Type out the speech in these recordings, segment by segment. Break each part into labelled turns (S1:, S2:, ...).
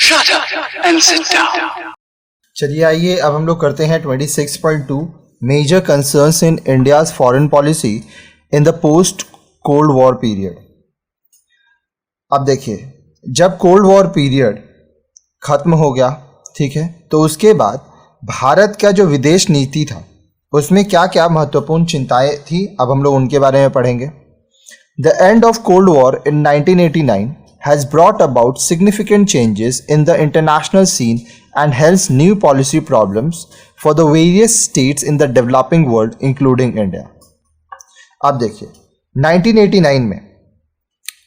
S1: Shut up and sit down.
S2: चलिए आइए अब हम लोग करते हैं 26.2 major concerns in India's foreign policy in the post cold war period. अब देखिए, जब कोल्ड वॉर पीरियड खत्म हो गया, ठीक है, तो उसके बाद भारत का जो विदेश नीति था उसमें क्या क्या महत्वपूर्ण चिंताएं थी, अब हम लोग उनके बारे में पढ़ेंगे। The end of cold war in 1989 has brought about significant changes in the international scene and hence new policy problems for the various states in the developing world including India। अब देखिए 1989 में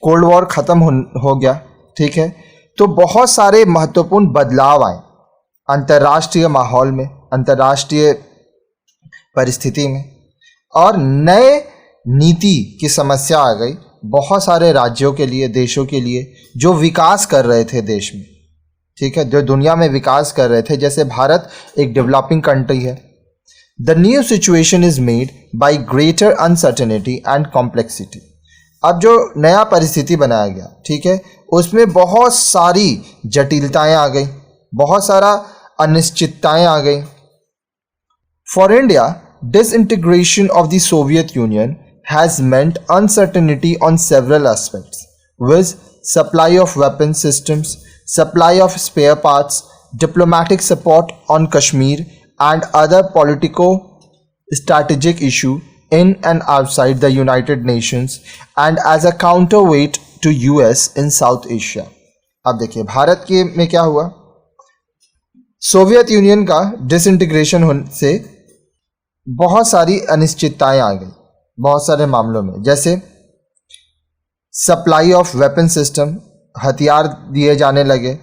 S2: कोल्ड वॉर ख़त्म हो गया, ठीक है, तो बहुत सारे महत्वपूर्ण बदलाव आए अंतर्राष्ट्रीय माहौल में, अंतर्राष्ट्रीय परिस्थिति में, और नए नीति की समस्या आ गई बहुत सारे राज्यों के लिए, देशों के लिए जो विकास कर रहे थे देश में, ठीक है, जो दुनिया में विकास कर रहे थे। जैसे भारत एक डेवलपिंग कंट्री है। The new situation is made by greater uncertainty and complexity. अब जो नया परिस्थिति बनाया गया, ठीक है, उसमें बहुत सारी जटिलताएं आ गई, बहुत सारा अनिश्चितताएं आ गई। For India, disintegration of the Soviet union has meant uncertainty on several aspects, with supply of weapon systems, supply of spare parts, diplomatic support on Kashmir and other politico-strategic issue in and outside the United Nations and as a counterweight to US in South Asia। अब देखिए भारत के में क्या हुआ, Soviet union का disintegration होने से बहुत सारी अनिश्चितताएं आ गई बहुत सारे मामलों में। जैसे सप्लाई ऑफ वेपन सिस्टम, हथियार दिए जाने लगे,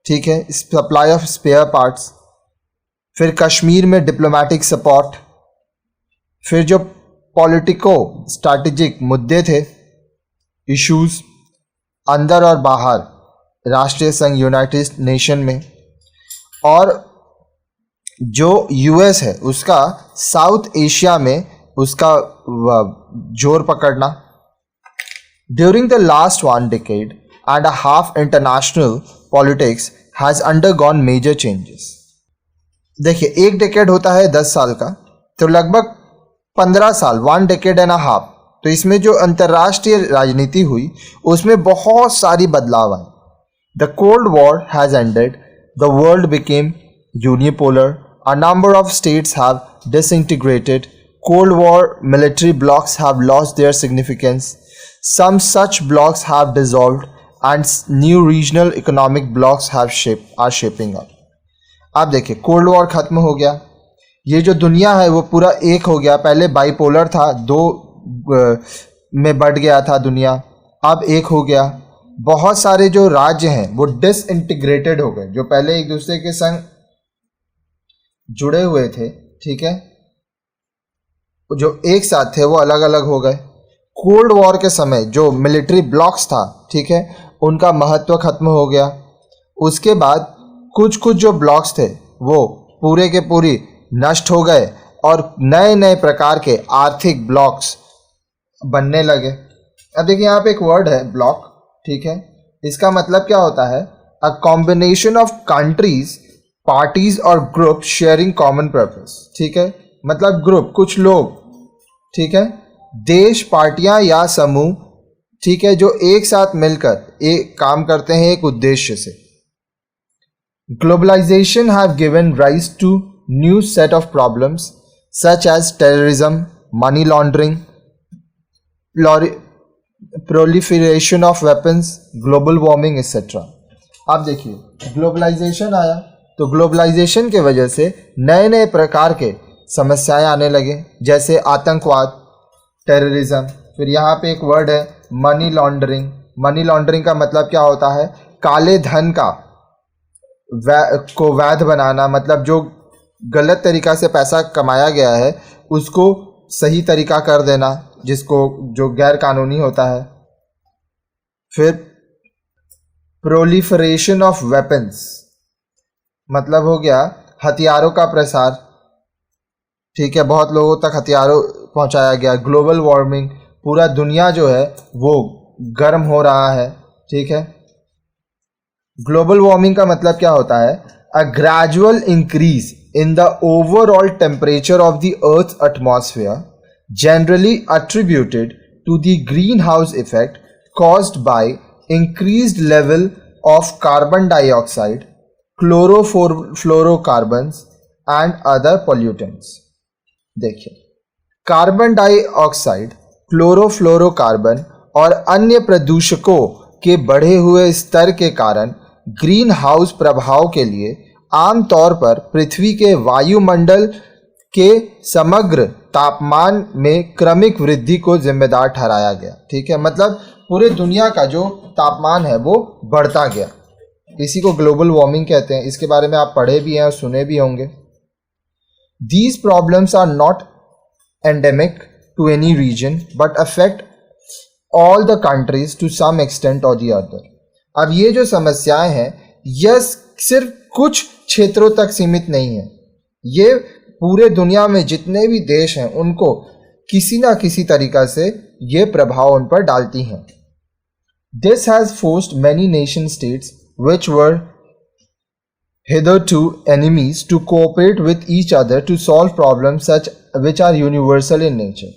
S2: ठीक है, सप्लाई ऑफ स्पेयर पार्ट्स, फिर कश्मीर में डिप्लोमेटिक सपोर्ट, फिर जो पॉलिटिको स्ट्रैटेजिक मुद्दे थे, इश्यूज अंदर और बाहर राष्ट्रीय संघ यूनाइटेड नेशन में, और जो यूएस है उसका साउथ एशिया में उसका जोर पकड़ना। During the last 1 decade and a half international politics has undergone major changes। देखिए 1 decade होता है 10 साल का, तो लगभग 15 साल 1 decade and a half, तो इसमें जो अंतर्राष्ट्रीय राजनीति हुई उसमें बहुत सारी बदलाव आए। The cold war has ended, the world became unipolar, a number of states have disintegrated, Cold War military blocs have lost their significance, some such blocs have dissolved and new regional economic blocs are shaping up। अब देखिए cold war खत्म हो गया, ये जो दुनिया है वो पूरा एक हो गया। पहले बाइपोलर था, दो में बढ़ गया था दुनिया, अब एक हो गया। बहुत सारे जो राज्य हैं वो डिसइंटीग्रेटेड हो गए, जो पहले एक दूसरे के संग जुड़े हुए थे, ठीक है, जो एक साथ थे वो अलग अलग हो गए। कोल्ड वॉर के समय जो मिलिट्री ब्लॉक्स था, ठीक है, उनका महत्व खत्म हो गया। उसके बाद कुछ कुछ जो ब्लॉक्स थे वो पूरे के पूरी नष्ट हो गए और नए नए प्रकार के आर्थिक ब्लॉक्स बनने लगे। अब देखिए यहाँ पे एक वर्ड है ब्लॉक, ठीक है, इसका मतलब क्या होता है, a combination of countries, parties और ग्रुप शेयरिंग कॉमन पर्पस, ठीक है, मतलब ग्रुप, कुछ लोग, ठीक है, देश, पार्टियां या समूह, ठीक है, जो एक साथ मिलकर एक काम करते हैं एक उद्देश्य से। Globalisation have given rise to new set of problems such as terrorism, money laundering, proliferation of weapons, global warming etcetera. अब देखिए ग्लोबलाइजेशन आया, तो ग्लोबलाइजेशन के वजह से नए नए प्रकार के समस्याएं आने लगे, जैसे आतंकवाद, टेररिज्म। फिर यहाँ पे एक वर्ड है मनी लॉन्ड्रिंग। मनी लॉन्ड्रिंग का मतलब क्या होता है, काले धन का को वैध बनाना, मतलब जो गलत तरीका से पैसा कमाया गया है उसको सही तरीका कर देना, जिसको जो गैर कानूनी होता है। फिर प्रोलिफरेशन ऑफ वेपन्स, मतलब हो गया हथियारों का प्रसार, ठीक है, बहुत लोगों तक हथियारों पहुंचाया गया। ग्लोबल वार्मिंग, पूरा दुनिया जो है वो गर्म हो रहा है, ठीक है। ग्लोबल वार्मिंग का मतलब क्या होता है? A gradual increase in the overall temperature of the Earth's atmosphere, generally attributed to the greenhouse effect caused by increased level of carbon dioxide, chlorofluorocarbons and other pollutants. देखिए, कार्बन डाइऑक्साइड, क्लोरोफ्लोरोकार्बन और अन्य प्रदूषकों के बढ़े हुए स्तर के कारण green house प्रभाव के लिए आमतौर पर पृथ्वी के वायुमंडल के समग्र तापमान में क्रमिक वृद्धि को जिम्मेदार ठहराया गया। ठीक है, मतलब पूरे दुनिया का जो तापमान है वो बढ़ता गया। इसी को ग्लोबल वार्मिंग कहते हैं। इसके बारे में आप पढ़े भी हैं और सुने भी होंगे। These problems are not endemic to any region but affect all the countries to some extent or the other. अब ये जो समस्याएं हैं यह सिर्फ कुछ क्षेत्रों तक सीमित नहीं है, ये पूरे दुनिया में जितने भी देश हैं उनको किसी ना किसी तरीका से ये प्रभाव उन पर डालती हैं। This has forced many nation states which were hitherto enemies to cooperate with each other to solve problems such which are universal in nature.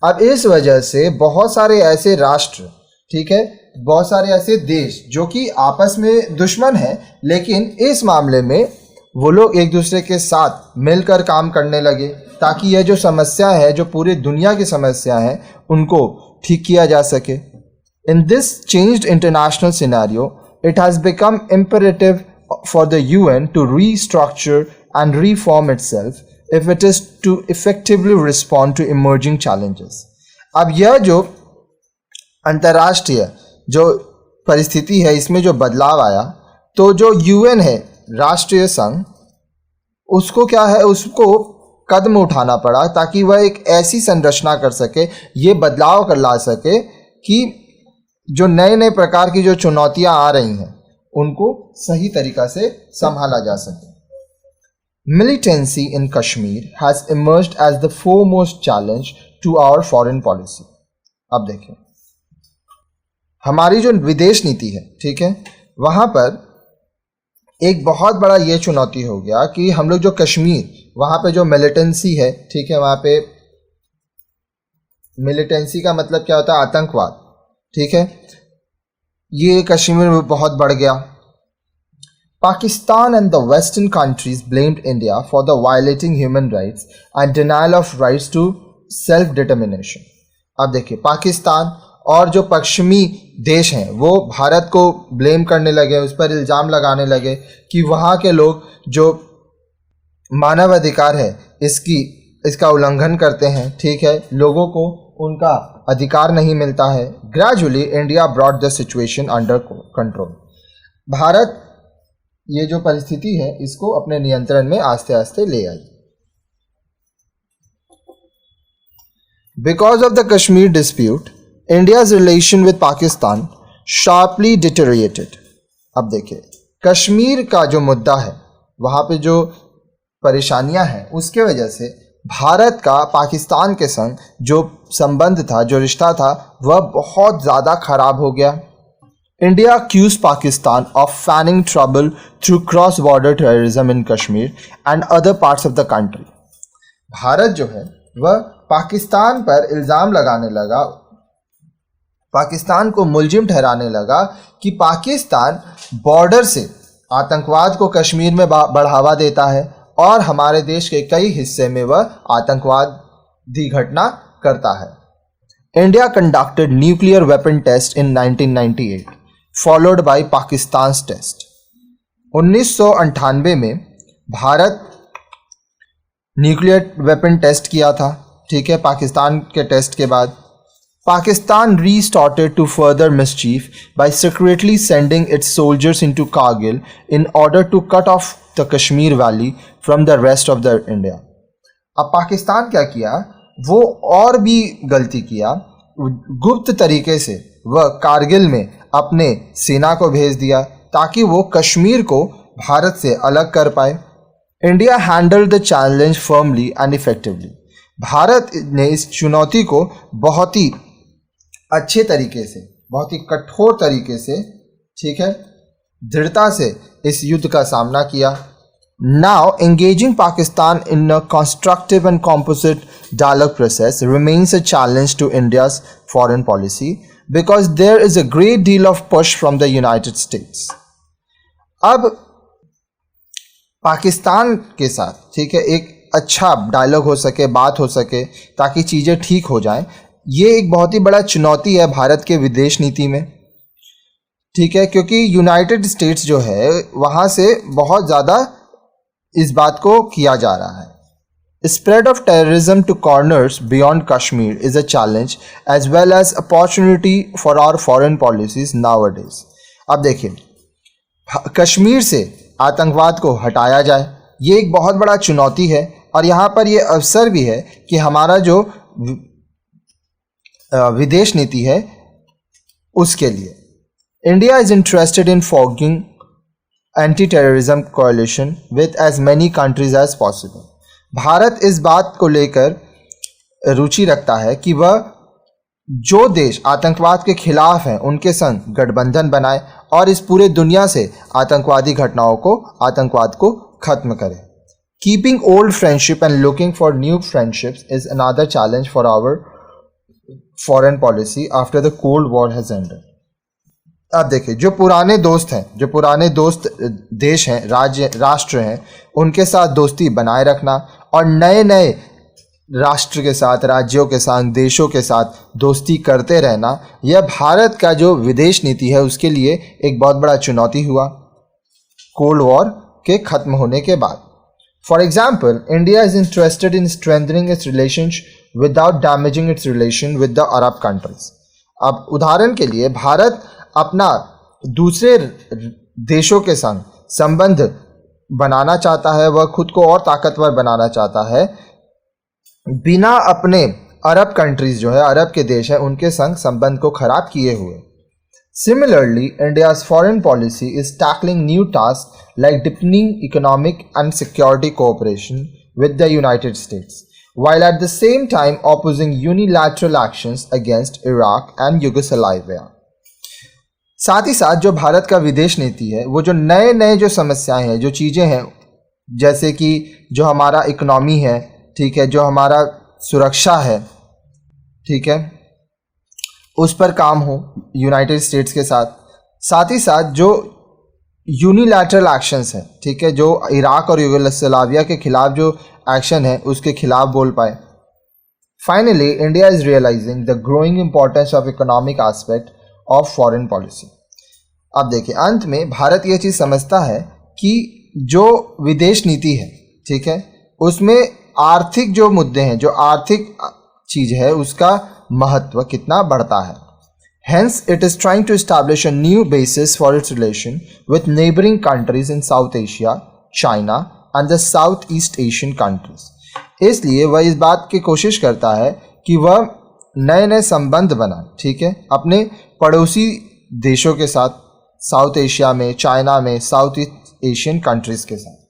S2: अब इस वजह से बहुत सारे ऐसे राष्ट्र, ठीक है, बहुत सारे ऐसे देश जो कि आपस में दुश्मन हैं, लेकिन इस मामले में वो लोग एक दूसरे के साथ मिलकर काम करने लगे ताकि यह जो समस्या है, जो पूरी दुनिया की समस्या है, उनको ठीक किया जा सके। In this changed international scenario, it has become imperative for the UN to restructure and reform itself if it is to effectively respond to emerging challenges. अब यह जो अंतर्राष्ट्रीय जो परिस्थिति है इसमें जो बदलाव आया, तो जो यूएन है, राष्ट्रीय संघ, उसको क्या है, उसको कदम उठाना पड़ा ताकि वह एक ऐसी संरचना कर सके, ये बदलाव कर ला सके कि जो नए नए प्रकार की जो चुनौतियां आ रही हैं उनको सही तरीका से संभाला जा सके। Militancy in Kashmir has emerged as the foremost challenge to our foreign policy. अब देखिए, हमारी जो विदेश नीति है, ठीक है, वहाँ पर एक बहुत बड़ा ये चुनौती हो गया कि हम लोग जो कश्मीर, वहाँ पे जो मिलिटेंसी है, ठीक है, वहाँ पे मिलिटेंसी का मतलब क्या होता है? आतंकवाद, ठीक है, ये कश्मीर में बहुत बढ़ गया। Pakistan and the Western countries blamed India for the violating human rights and denial of rights to self-determination. अब देखिए, पाकिस्तान और जो पश्चिमी देश हैं वो भारत को ब्लेम करने लगे, उस पर इल्ज़ाम लगाने लगे कि वहाँ के लोग जो मानव अधिकार है इसका उल्लंघन करते हैं, ठीक है, लोगों को उनका अधिकार नहीं मिलता है। Gradually India brought the situation under control. Bharat ये जो परिस्थिति है इसको अपने नियंत्रण में आस्ते आस्ते ले आई। Because of the Kashmir dispute, India's relation with Pakistan sharply deteriorated. अब देखिए, कश्मीर का जो मुद्दा है, वहाँ पे जो परेशानियाँ हैं, उसके वजह से भारत का पाकिस्तान के संग जो संबंध था, जो रिश्ता था, वह बहुत ज़्यादा खराब हो गया। India accused Pakistan of fanning trouble through cross-border terrorism in Kashmir and other parts of the country. Bharat जो है वह पाकिस्तान पर इल्ज़ाम लगाने लगा, पाकिस्तान को मुलजिम ठहराने लगा कि पाकिस्तान बॉर्डर से आतंकवाद को कश्मीर में बढ़ावा देता है और हमारे देश के कई हिस्से में वह आतंकवादी घटना करता है। India conducted nuclear weapon test in 1998 followed by Pakistan's test. 1998 में भारत न्यूक्लियर वेपन टेस्ट किया था, ठीक है, पाकिस्तान के टेस्ट के बाद Pakistan resorted to further mischief by secretly sending its soldiers into Kargil in order to cut off the Kashmir Valley from the rest of the India. अब पाकिस्तान क्या किया, वो और भी गलती किया, गुप्त तरीके से वह कारगिल में अपने सेना को भेज दिया ताकि वो कश्मीर को भारत से अलग कर पाए। India handled the challenge firmly and effectively. Bharat ने इस चुनौती को बहुत ही अच्छे तरीके से, बहुत ही कठोर तरीके से, ठीक है, दृढ़ता से इस युद्ध का सामना किया. Now, engaging Pakistan in a constructive and composite dialogue process remains a challenge to India's foreign policy because there is a great deal of push from the United States. अब पाकिस्तान के साथ, ठीक है, एक अच्छा डायलॉग हो सके, बात हो सके ताकि चीज़ें ठीक हो जाएं, ये एक बहुत ही बड़ा चुनौती है भारत के विदेश नीति में. ठीक है, क्योंकि यूनाइटेड स्टेट्स जो है वहाँ से बहुत ज़्यादा इस बात को किया जा रहा है. Spread of terrorism to corners beyond Kashmir is a challenge as well as opportunity for our foreign policies nowadays. अब देखिए, कश्मीर से आतंकवाद को हटाया जाए, ये एक बहुत बड़ा चुनौती है और यहाँ पर ये अवसर भी है कि हमारा जो विदेश नीति है उसके लिए. India is interested in forming anti-terrorism कोalition with as many countries as possible. Bharat इस बात को लेकर रुचि रखता है कि वह जो देश आतंकवाद के खिलाफ हैं उनके संग गठबंधन बनाए और इस पूरे दुनिया से आतंकवादी घटनाओं को, आतंकवाद को खत्म करे. Keeping old friendship and looking for new friendships is another challenge for our foreign policy after the Cold War has ended. अब देखिए, जो पुराने दोस्त हैं, जो पुराने दोस्त देश हैं, राष्ट्र हैं, उनके साथ दोस्ती बनाए रखना और नए नए राष्ट्र के साथ, राज्यों के साथ, देशों के साथ दोस्ती करते रहना, यह भारत का जो विदेश नीति है उसके लिए एक बहुत बड़ा चुनौती हुआ कोल्ड वॉर के खत्म होने के बाद. For example, India is interested in strengthening it's relationship without damaging it's relation with the Arab countries. अब उदाहरण के लिए भारत अपना दूसरे देशों के संग संबंध बनाना चाहता है, वह खुद को और ताकतवर बनाना चाहता है बिना अपने अरब कंट्रीज जो है, अरब के देश हैं, उनके संग संबंध को खराब किए हुए. Similarly, India's foreign policy is tackling new task like deepening economic and security cooperation with the United states while at the same time opposing unilateral actions against Iraq and Yugoslavia. साथ ही साथ जो भारत का विदेश नीति है, वो जो नए नए जो समस्याएं हैं, जो चीज़ें हैं, जैसे कि जो हमारा इकोनॉमी है, ठीक है, जो हमारा सुरक्षा है, ठीक है, उस पर काम हो यूनाइटेड स्टेट्स के साथ. साथ ही साथ जो यूनिलैटरल एक्शंस हैं, ठीक है, जो इराक और यूगोस्लाविया के खिलाफ जो एक्शन है उसके खिलाफ बोल पाए. Finally, India is realising the growing importance of economic aspect of foreign policy. अब देखिए, अंत में भारत ये चीज़ समझता है कि जो विदेश नीति है, ठीक है, उसमें आर्थिक जो मुद्दे हैं, जो आर्थिक चीज़ है, उसका महत्व कितना बढ़ता है. Hence, it is trying to establish a new basis for its relation with neighboring countries in South Asia, China and the Southeast Asian countries. इसलिए वह इस बात की कोशिश करता है कि वह नए नए संबंध बनाए, ठीक है, अपने पड़ोसी देशों के साथ, साउथ एशिया में, चाइना में, साउथ ईस्ट एशियन कंट्रीज़ के साथ.